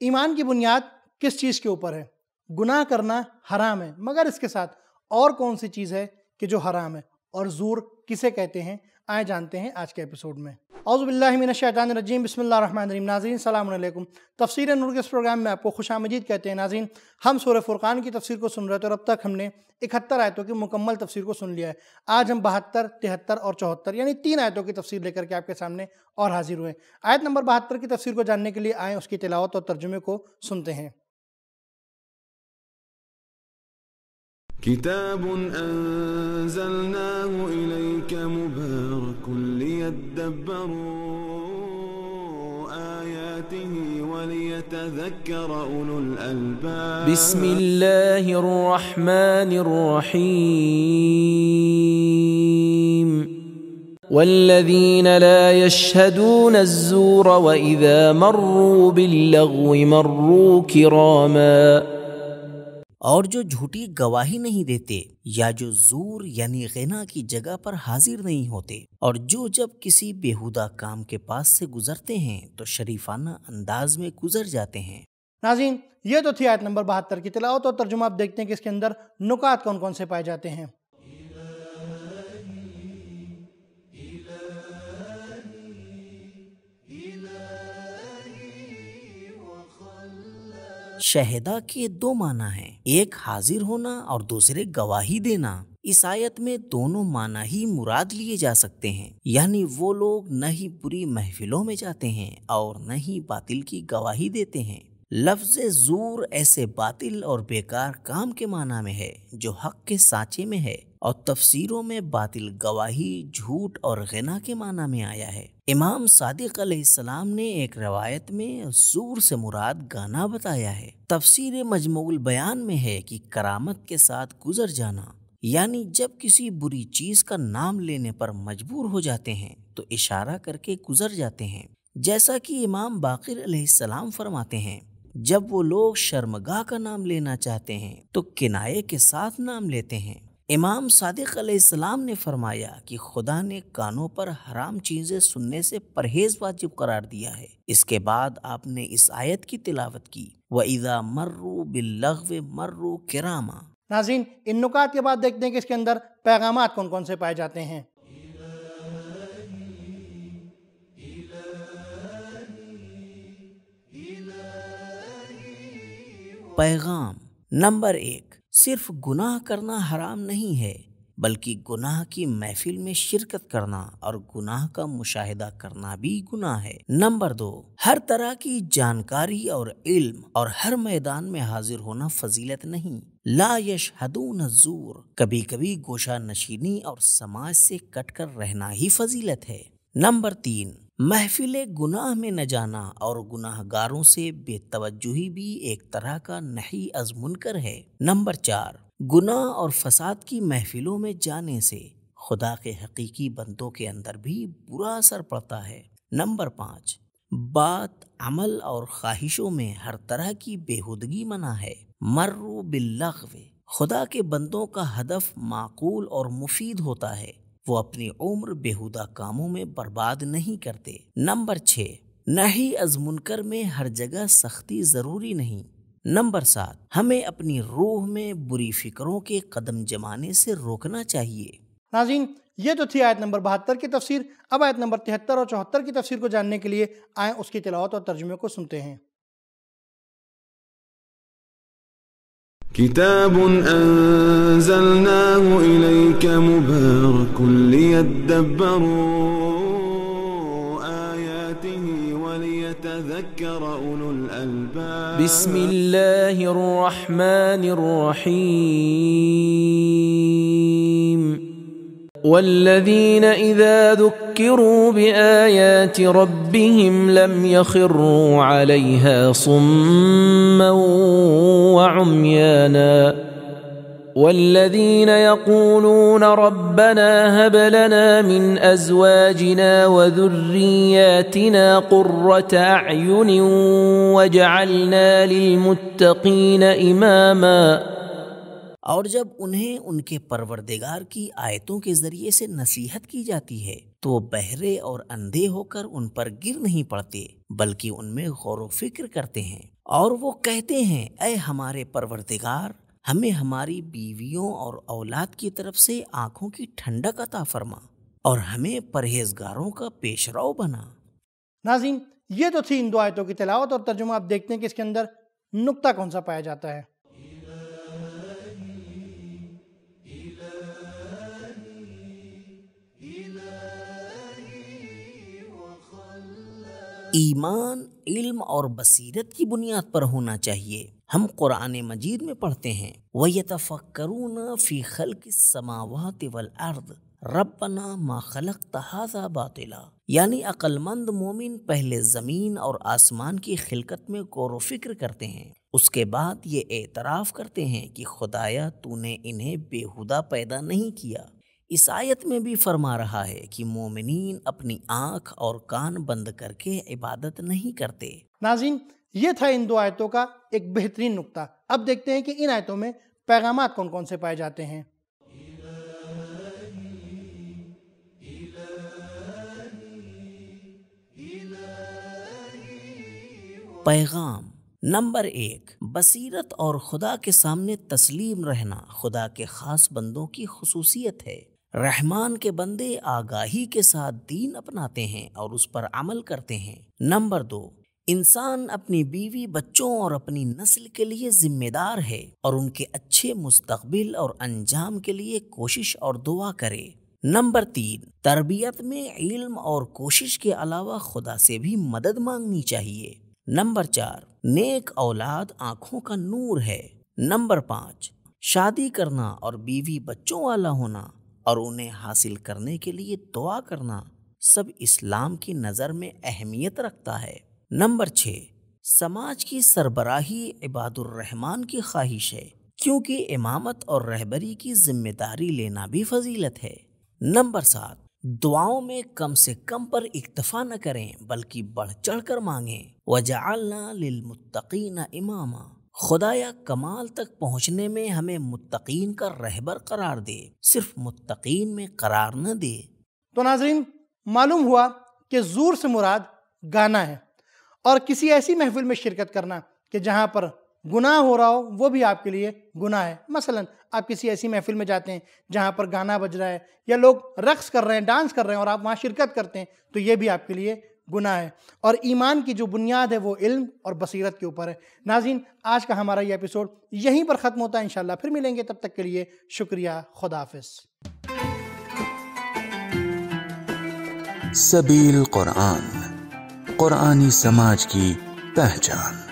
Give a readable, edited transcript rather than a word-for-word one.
ایمان کی بنیاد کس چیز کے اوپر ہے؟ گناہ کرنا حرام ہے، مگر اس کے ساتھ اور کون سی چیز ہے کہ جو حرام ہے؟ اور زور کسے کہتے ہیں؟ آئے جانتے ہیں آج کے ایپیسوڈ میں۔ اعوذ باللہ من الشیطان الرجیم، بسم اللہ الرحمن الرحیم۔ ناظرین السلام علیکم، تفسیر نور کے اس پروگرام میں آپ کو خوش آمدید کہتے ہیں۔ ناظرین، ہم سورہ فرقان کی تفسیر کو سن رہے تھے اور اب تک ہم نے 71 آیتوں کی مکمل تفسیر کو سن لیا ہے۔ آج ہم 72، 73 اور 74 یعنی 3 آیتوں کی تفسیر لے کر کے آپ کے سامنے اور حاضر ہوئے۔ آیت نمبر 72 کی تفسیر کو جاننے کے لیے آئیں اس کی تلاوت اور ترجمے کو سنتے ہیں۔ كتاب أنزلناه إليك مبارك ليدبروا آياته وليتذكر أولو الألباب بسم الله الرحمن الرحيم والذين لا يشهدون الزور وإذا مروا باللغو مروا كراما، اور جو جھوٹی گواہی نہیں دیتے یا جو زور یعنی غنا کی جگہ پر حاضر نہیں ہوتے، اور جو جب کسی بیہودہ کام کے پاس سے گزرتے ہیں تو شریفانہ انداز میں گزر جاتے ہیں۔ ناظرین، یہ تو تھی آیت نمبر 72 کی تلاوت اور ترجمہ۔ آپ دیکھتے ہیں کہ اس کے اندر نکات کون کون سے پائے جاتے ہیں۔ شہداء کے 2 معنی ہیں، ایک حاضر ہونا اور دوسرے گواہی دینا۔ اس آیت میں دونوں معنی ہی مراد لیے جا سکتے ہیں، یعنی وہ لوگ نہ ہی بری محفلوں میں جاتے ہیں اور نہ ہی باطل کی گواہی دیتے ہیں۔ لفظ زور ایسے باطل اور بیکار کام کے معنی میں ہے جو حق کے سانچے میں ہے، اور تفسیروں میں باطل گواہی، جھوٹ اور غنا کے معنی میں آیا ہے۔ امام صادق علیہ السلام نے ایک روایت میں زور سے مراد گانا بتایا ہے۔ تفسیر مجموع البیان میں ہے کہ کرامت کے ساتھ گزر جانا، یعنی جب کسی بری چیز کا نام لینے پر مجبور ہو جاتے ہیں تو اشارہ کر کے گزر جاتے ہیں، جیسا کہ امام باقر علیہ السلام فرماتے ہیں، جب وہ لوگ شرمگاہ کا نام لینا چاہتے ہیں تو کنایے کے ساتھ نام لیتے ہیں۔ امام صادق علیہ السلام نے فرمایا کہ خدا نے کانوں پر حرام چیزیں سننے سے پرہیز واجب قرار دیا ہے۔ اس کے بعد آپ نے اس آیت کی تلاوت کی، وَإِذَا مَرُّوا بِاللَّغْوِ مَرُّوا كِرَامًا۔ ناظرین، ان نکات کے بعد دیکھتے ہیں کہ اس کے اندر پیغامات کون کون سے پائے جاتے ہیں۔ پیغام نمبر 1، صرف گناہ کرنا حرام نہیں ہے، بلکہ گناہ کی محفل میں شرکت کرنا اور گناہ کا مشاہدہ کرنا بھی گناہ ہے۔ نمبر 2، ہر طرح کی جانکاری اور علم اور ہر میدان میں حاضر ہونا فضیلت نہیں۔ لا یشہدون الزور، کبھی کبھی گوشہ نشینی اور سماج سے کٹ کر رہنا ہی فضیلت ہے۔ نمبر 3، محفل گناہ میں نہ جانا اور گناہ گاروں سے بے توجہی بھی ایک طرح کا نہی از منکر ہے۔ نمبر 4، گناہ اور فساد کی محفلوں میں جانے سے خدا کے حقیقی بندوں کے اندر بھی برا اثر پڑتا ہے۔ نمبر 5، بات، عمل اور خواہشوں میں ہر طرح کی بیہودگی منع ہے۔ مرو باللغو، خدا کے بندوں کا ہدف معقول اور مفید ہوتا ہے، وہ اپنی عمر بیہودہ کاموں میں برباد نہیں کرتے۔ نمبر 6، نہی از منکر میں ہر جگہ سختی ضروری نہیں۔ نمبر 7، ہمیں اپنی روح میں بری فکروں کے قدم جمانے سے روکنا چاہیے۔ ناظرین، یہ تو تھی آیت نمبر 72 کی تفسیر۔ اب آیت نمبر 73 اور 74 کی تفسیر کو جاننے کے لیے آئیں اس کی تلاوت اور ترجمے کو سنتے ہیں۔ كتاب أنزلناه إليك مبارك ليدبروا آياته وليتذكر أولو الألباب بسم الله الرحمن الرحيم والذين إذا ذكروا بآيات ربهم لم يخروا عليها صما وعميانا والذين يقولون ربنا هب لنا من أزواجنا وذرياتنا قرة أعين واجعلنا للمتقين إماما۔ اور جب انہیں ان کے پروردگار کی آیتوں کے ذریعے سے نصیحت کی جاتی ہے تو وہ بہرے اور اندھے ہو کر ان پر گر نہیں پڑتے بلکہ ان میں غور و فکر کرتے ہیں، اور وہ کہتے ہیں اے ہمارے پروردگار، ہمیں ہماری بیویوں اور اولاد کی طرف سے آنکھوں کی ٹھنڈک عطا فرما اور ہمیں پرہیزگاروں کا پیشرو بنا۔ ناظرین، یہ تو تھی ان دو آیتوں کی تلاوت اور ترجمہ۔ آپ دیکھتے ہیں کہ اس کے اندر نقطہ کون سا پایا جاتا ہے۔ ایمان علم اور بصیرت کی بنیاد پر ہونا چاہیے۔ ہم قرآن مجید میں پڑھتے ہیں وَيَتَفَكَّرُونَ فِي خَلْقِ السَّمَاوَاتِ وَالْأَرْضِ رَبَّنَا مَا خَلَقْتَ هَذَا بَاطِلًا، یعنی عقل مند مومن پہلے زمین اور آسمان کی خلقت میں غور و فکر کرتے ہیں، اس کے بعد یہ اعتراف کرتے ہیں کہ خدایا تو نے انہیں بےہودہ پیدا نہیں کیا۔ اس آیت میں بھی فرما رہا ہے کہ مومنین اپنی آنکھ اور کان بند کر کے عبادت نہیں کرتے۔ ناظرین، یہ تھا ان دو آیتوں کا ایک بہترین نقطہ۔ اب دیکھتے ہیں کہ ان آیتوں میں پیغامات کون کون سے پائے جاتے ہیں۔ پیغام نمبر 1، بصیرت اور خدا کے سامنے تسلیم رہنا خدا کے خاص بندوں کی خصوصیت ہے۔ رحمان کے بندے آگاہی کے ساتھ دین اپناتے ہیں اور اس پر عمل کرتے ہیں۔ نمبر 2، انسان اپنی بیوی، بچوں اور اپنی نسل کے لیے ذمہ دار ہے اور ان کے اچھے مستقبل اور انجام کے لیے کوشش اور دعا کرے۔ نمبر 3، تربیت میں علم اور کوشش کے علاوہ خدا سے بھی مدد مانگنی چاہیے۔ نمبر 4، نیک اولاد آنکھوں کا نور ہے۔ نمبر 5، شادی کرنا اور بیوی بچوں والا ہونا اور انہیں حاصل کرنے کے لیے دعا کرنا سب اسلام کی نظر میں اہمیت رکھتا ہے۔ نمبر 6، سماج کی سربراہی عباد الرحمن کی خواہش ہے، کیونکہ امامت اور رہبری کی ذمہ داری لینا بھی فضیلت ہے۔ نمبر 7، دعاؤں میں کم سے کم پر اکتفا نہ کریں بلکہ بڑھ چڑھ کر مانگیں۔ وَجَعَلْنَا لِلْمُتَّقِينَ إِمَامًا، خدایا کمال تک پہنچنے میں ہمیں متقین کا رہبر قرار دے، صرف متقین میں قرار نہ دے۔ تو ناظرین، معلوم ہوا کہ زور سے مراد گانا ہے، اور کسی ایسی محفل میں شرکت کرنا کہ جہاں پر گناہ ہو رہا ہو وہ بھی آپ کے لیے گناہ ہے۔ مثلا آپ کسی ایسی محفل میں جاتے ہیں جہاں پر گانا بج رہا ہے یا لوگ رقص کر رہے ہیں، ڈانس کر رہے ہیں، اور آپ وہاں شرکت کرتے ہیں تو یہ بھی آپ کے لیے گناہ ہے۔ اور ایمان کی جو بنیاد ہے وہ علم اور بصیرت کے اوپر ہے۔ ناظرین، آج کا ہمارا یہ ایپیسوڈ یہیں پر ختم ہوتا ہے۔ انشاءاللہ پھر ملیں گے، تب تک کے لیے شکریہ، خدا حافظ۔ سبیل قرآن، قرآنی سماج کی پہچان۔